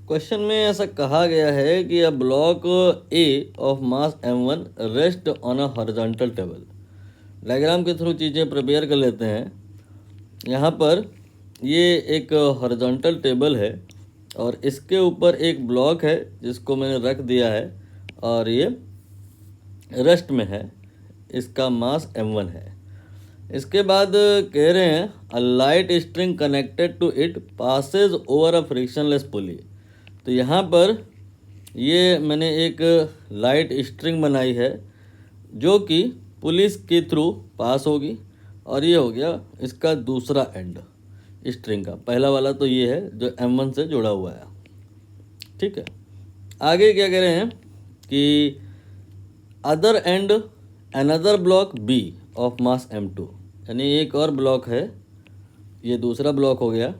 Question में ऐसा कहा गया है कि a block A of mass m1 rest on a horizontal table. Diagram के थ्रू चीज़ें प्रिपेयर कर लेते हैं। यहाँ पर ये एक हॉरिजॉन्टल टेबल है और इसके ऊपर एक ब्लॉक है जिसको मैंने रख दिया है और ये रेस्ट में है। इसका मास m1 है। इसके बाद कह रहे हैं a light string connected to it passes over a frictionless pulley. तो यहाँ पर ये मैंने एक लाइट स्ट्रिंग बनाई है जो कि पुलिस के थ्रू पास होगी और ये हो गया इसका दूसरा एंड स्ट्रिंग का। पहला वाला तो ये है जो m1 से जुड़ा हुआ है। ठीक है, आगे क्या कह रहे हैं कि other end another block B of mass m2, यानी एक और ब्लॉक है, ये दूसरा ब्लॉक हो गया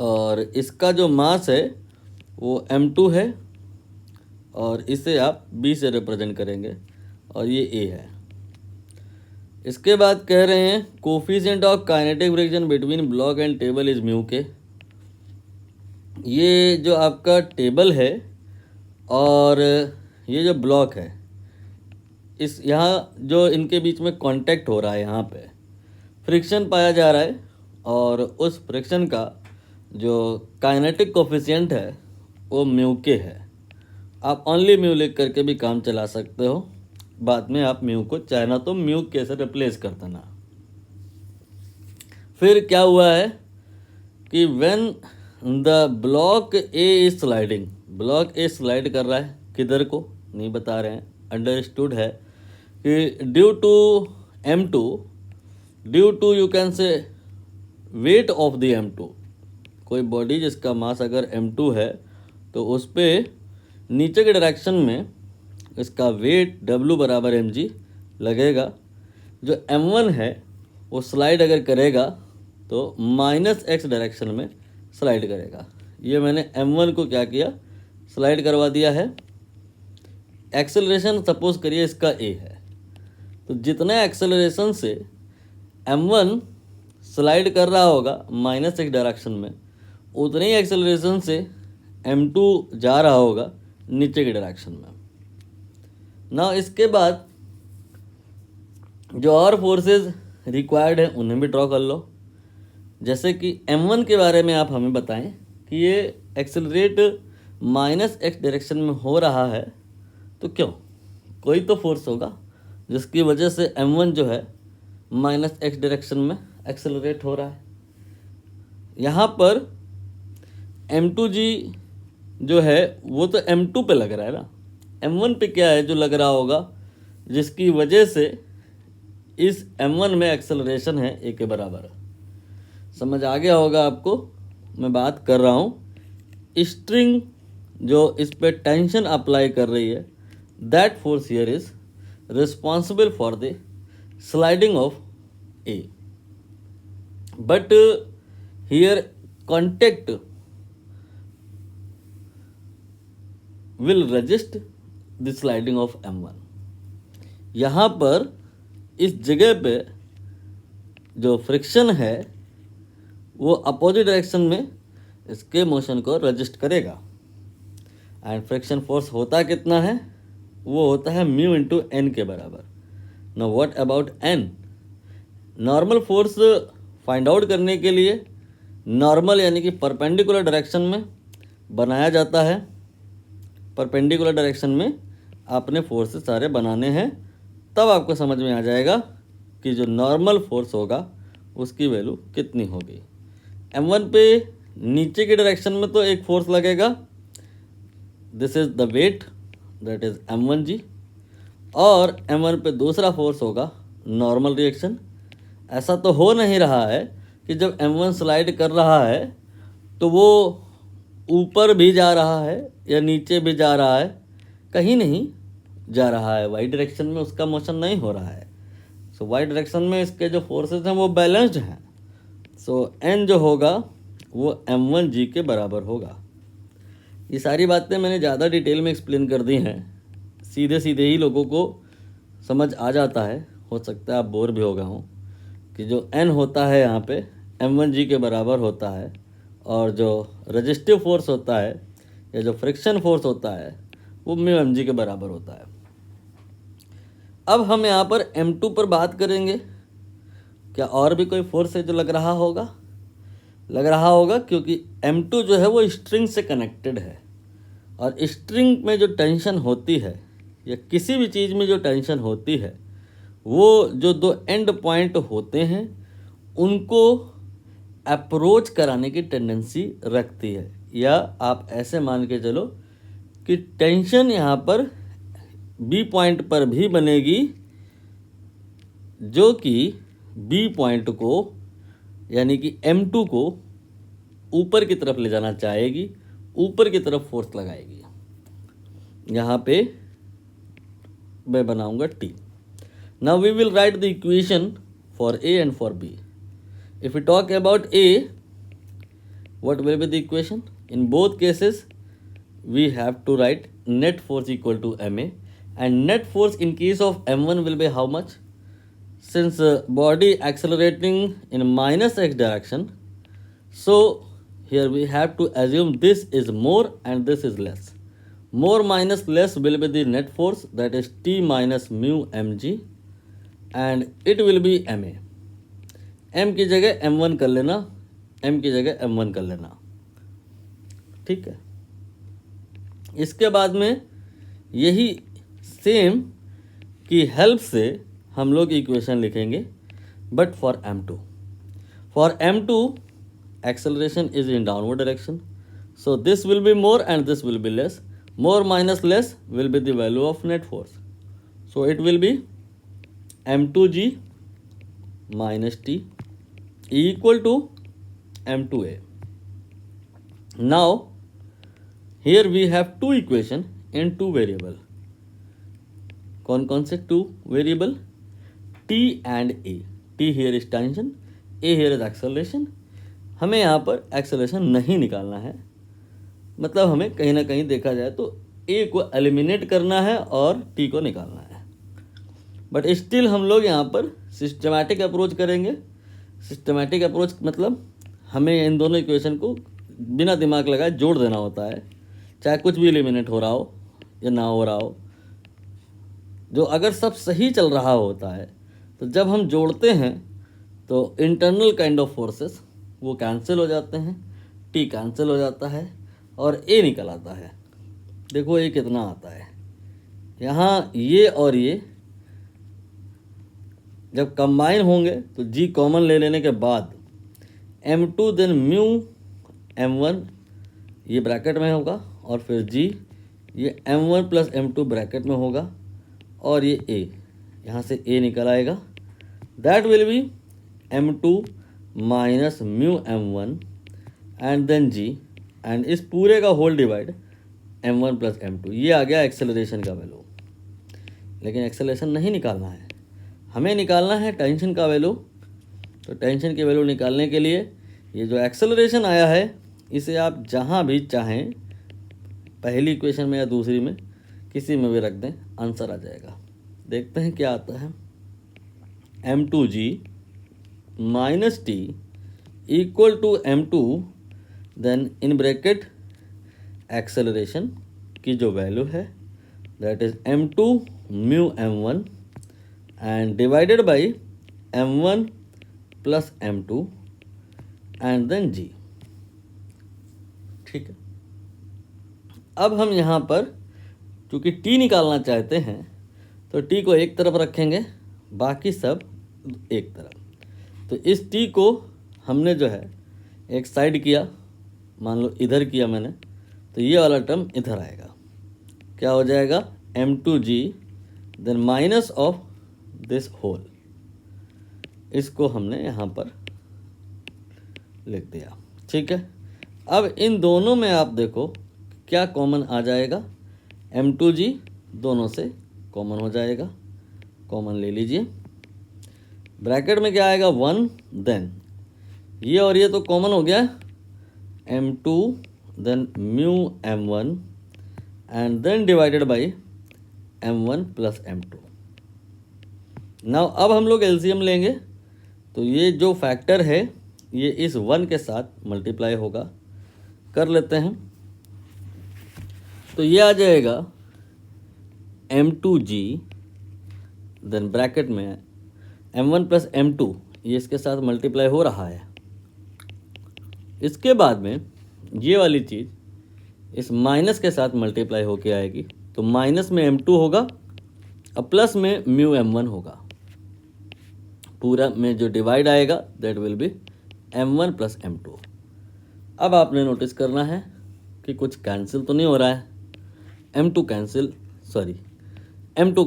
और इसका जो मास है वो m2 है और इसे आप b से रिप्रेजेंट करेंगे और ये a है। इसके बाद कह रहे हैं coefficient of kinetic friction between block and table is mu के। ये जो आपका टेबल है और ये जो ब्लॉक है, इस यहाँ जो इनके बीच में कांटेक्ट हो रहा है, यहाँ पे फ्रिक्शन पाया जा रहा है और उस फ्रिक्शन का जो काइनेटिक कोफिशिएंट है वो म्यू के है। आप ओनली म्यू लिख करके भी काम चला सकते हो, बाद में आप म्यू को चाहे तो म्यू के से रिप्लेस कर देना। फिर क्या हुआ है कि when the block A is sliding, block A slide कर रहा है, किधर को नहीं बता रहे हैं, अंडरस्टूड है कि due to m2, due to you can say weight of the m2। कोई बॉडी जिसका मास अगर m2 है तो उस पर नीचे के डायरेक्शन में इसका वेट w बराबर mg लगेगा। जो m1 है वो स्लाइड अगर करेगा तो -x डायरेक्शन में स्लाइड करेगा। ये मैंने m1 को क्या किया, स्लाइड करवा दिया है। एक्सेलरेशन सपोज करिए इसका a है, तो जितना एक्सेलरेशन से m1 स्लाइड कर रहा होगा -x डायरेक्शन में, उतने ही एक्सेलरेशन से m2 जा रहा होगा नीचे के डायरेक्शन में। ना इसके बाद जो और फोर्सेस रिक्वायर्ड हैं उन्हें भी ड्रॉ कर लो। जैसे कि m1 के बारे में आप हमें बताएं कि ये एक्सेलरेट -x डायरेक्शन में हो रहा है, तो क्यों, कोई तो फोर्स होगा जिसकी वजह से m1 जो है -x डायरेक्शन में एक्सेलरेट हो रहा है। यहाँ पर m2g जो है वो तो m2 पे लग रहा है ना, m1 पे क्या है जो लग रहा होगा जिसकी वजह से इस m1 में एक्सेलरेशन है a के बराबर। समझ आ गया होगा आपको, मैं बात कर रहा हूँ स्ट्रिंग जो इस पे टेंशन अप्लाई कर रही है, that force here is responsible for the sliding of a, but here contact will resist the sliding of m1। यहाँ पर इस जगह पे जो फ्रिक्शन है वो अपोजिट डायरेक्शन में इसके मोशन को रजिस्ट करेगा। एंड फ्रिक्शन फोर्स होता कितना है, वो होता है म्यू इंटू एन के बराबर। Now what about an, normal force find out करने के लिए नॉर्मल यानी कि परपेंडिकुलर डायरेक्शन में बनाया जाता है। परपेंडिकुलर डायरेक्शन में आपने फोर्सेस सारे बनाने हैं, तब आपको समझ में आ जाएगा कि जो नॉर्मल फोर्स होगा उसकी वैल्यू कितनी होगी। m1 पे नीचे के डायरेक्शन में तो एक फोर्स लगेगा, this is the weight, that is m1g, और m1 पे दूसरा फोर्स होगा नॉर्मल रिएक्शन। ऐसा तो हो नहीं रहा है कि जब m1 स्लाइड कर रहा है तो वो ऊपर भी जा रहा है या नीचे भी जा रहा है, कहीं नहीं जा रहा है, वाई डायरेक्शन में उसका मोशन नहीं हो रहा है। सो वाई डायरेक्शन में इसके जो फोर्सेस हैं वो बैलेंस्ड हैं। सो n जो होगा वो m1g के बराबर होगा। ये सारी बातें मैंने ज़्यादा डिटेल में एक्सप्लेन कर दी हैं, सीधे सीधे ही लोगों को समझ आ जाता है। हो सकता है आप बोर भी हो गए हों कि जो n होता है यहाँ पे m1g के बराबर होता है और जो रेजिस्टिव फोर्स होता है या जो फ्रिक्शन फोर्स होता है वो म्यू एम जी के बराबर होता है। अब हम यहाँ पर M2 पर बात करेंगे। क्या और भी कोई फोर्स है जो लग रहा होगा? लग रहा होगा, क्योंकि M2 जो है वो स्ट्रिंग से कनेक्टेड है, और स्ट्रिंग में जो टेंशन होती है या किसी भी चीज़ में जो टेंशन होती है वो जो दो एंड पॉइंट होते हैं उनको अप्रोच कराने की टेंडेंसी रखती है। या आप ऐसे मान के चलो कि टेंशन यहाँ पर बी पॉइंट पर भी बनेगी, जो कि बी पॉइंट को यानी कि M2 को ऊपर की तरफ ले जाना चाहेगी, ऊपर की तरफ फोर्स लगाएगी। यहाँ पे मैं बनाऊंगा T। Now we will write the equation for A and for B। If we talk about A, what will be the equation? In both cases, we have to write net force equal to Ma, and net force in case of M1 will be how much? Since body accelerating in minus x direction, so here we have to assume this is more and this is less. More minus less will be the net force, that is T minus mu mg, and it will be Ma. M की जगह M1 कर लेना, M की जगह M1 कर लेना, ठीक है। इसके बाद में यही सेम की हेल्प से हम लोग इक्वेशन लिखेंगे, but for M2। For M2 acceleration is in downward direction, so this will be more and this will be less. More minus less will be the value of net force, so it will be M2G minus T equal to M2A. Now here we have two equation in two variable. कौन कौन से two variable? T and A. T here is tension, A here is acceleration. हमें यहाँ पर acceleration नहीं निकालना है, मतलब हमें कहीं ना कहीं देखा जाए तो A को एलिमिनेट करना है और T को निकालना है। बट स्टिल हम लोग यहाँ पर सिस्टमैटिक अप्रोच करेंगे। सिस्टमैटिक अप्रोच मतलब हमें इन दोनों इक्वेशन को बिना दिमाग लगाए जोड़ देना होता है, चाहे कुछ भी एलिमिनेट हो रहा हो या ना हो रहा हो। जो अगर सब सही चल रहा होता है तो जब हम जोड़ते हैं तो इंटरनल काइंड ऑफ फोर्सेस वो कैंसिल हो जाते हैं, टी कैंसिल हो जाता है और ए निकल आता है। देखो ये कितना आता है, यहाँ ये और ये जब कंबाइन होंगे तो जी कॉमन ले लेने के बाद M2 देन म्यू M1 ये ब्रैकेट में होगा, और फिर जी ये M1 प्लस M2 ब्रैकेट में होगा, और ये A यहाँ से A निकल आएगा। That will be M2 minus mu M1 and then G, and इस पूरे का whole divide M1 plus M2। ये आ गया एक्सेलरेशन का वैल्यू। लेकिन एक्सेलरेशन नहीं निकालना है, हमें निकालना है टेंशन का वैल्यू। तो टेंशन की वैल्यू निकालने के लिए ये जो एक्सेलरेशन आया है इसे आप जहाँ भी चाहें, पहली इक्वेशन में या दूसरी में, किसी में भी रख दें, आंसर आ जाएगा। देखते हैं क्या आता है। M2G minus T equal to M2 then in bracket acceleration की जो वैल्यू है that is M2 mu M1 and divided by M1 plus M2 and then G, ठीक है। अब हम यहाँ पर चूँकि T निकालना चाहते हैं तो T को एक तरफ रखेंगे, बाकी सब एक तरफ। तो इस T को हमने जो है एक साइड किया, मान लो इधर किया मैंने, तो ये वाला टर्म इधर आएगा। क्या हो जाएगा? M2G then minus of this whole, इसको हमने यहाँ पर लिख दिया, ठीक है। अब इन दोनों में आप देखो क्या कॉमन आ जाएगा। M2G दोनों से कॉमन हो जाएगा, कॉमन ले लीजिए। ब्रैकेट में क्या आएगा? 1 देन ये और ये तो कॉमन हो गया, M2 then mu M1 and then divided by M1 plus M2। Now अब हम लोग एलसीएम लेंगे, तो ये जो फैक्टर है ये इस 1 के साथ मल्टीप्लाई होगा, कर लेते हैं। तो ये आ जाएगा M2G, देन ब्रैकेट में M1 प्लस M2, ये इसके साथ मल्टीप्लाई हो रहा है। इसके बाद में ये वाली चीज़ इस माइनस के साथ मल्टीप्लाई होके आएगी, तो माइनस में M2 होगा और प्लस में म्यू M1 होगा। पूरा में जो डिवाइड आएगा that will B M1 plus M2। अब आपने नोटिस करना है कि कुछ कैंसिल तो नहीं हो रहा है। M2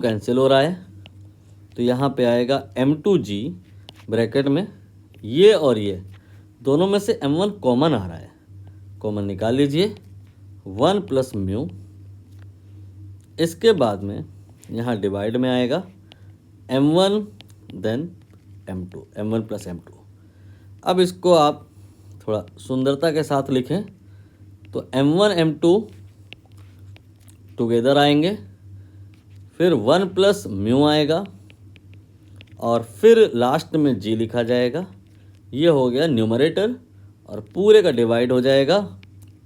कैंसिल हो रहा है, तो यहाँ पे आएगा M2G ब्रैकेट में ये और ये दोनों में से M1 कॉमन आ रहा है, कॉमन निकाल लीजिए 1 प्लस म्यू। इसके बाद में यहाँ डिवाइड में आएगा M1 then M2, M1 plus M2। अब इसको आप थोड़ा सुंदरता के साथ लिखें तो M1 M2 टुगेदर आएंगे, फिर 1 प्लस म्यू आएगा और फिर लास्ट में G लिखा जाएगा। ये हो गया न्यूमरेटर और पूरे का डिवाइड हो जाएगा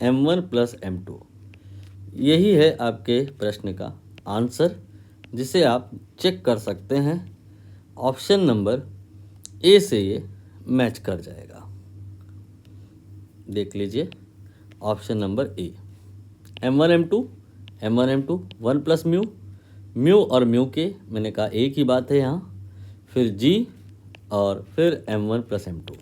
M1 प्लस M2। यही है आपके प्रश्न का आंसर, जिसे आप चेक कर सकते हैं। ऑप्शन नंबर ए से ये मैच कर जाएगा। देख लीजिए option number A, M1 M2 1 plus mu और म्यू के मैंने कहा एक ही बात है यहाँ, फिर G और फिर M1 प्लस M2।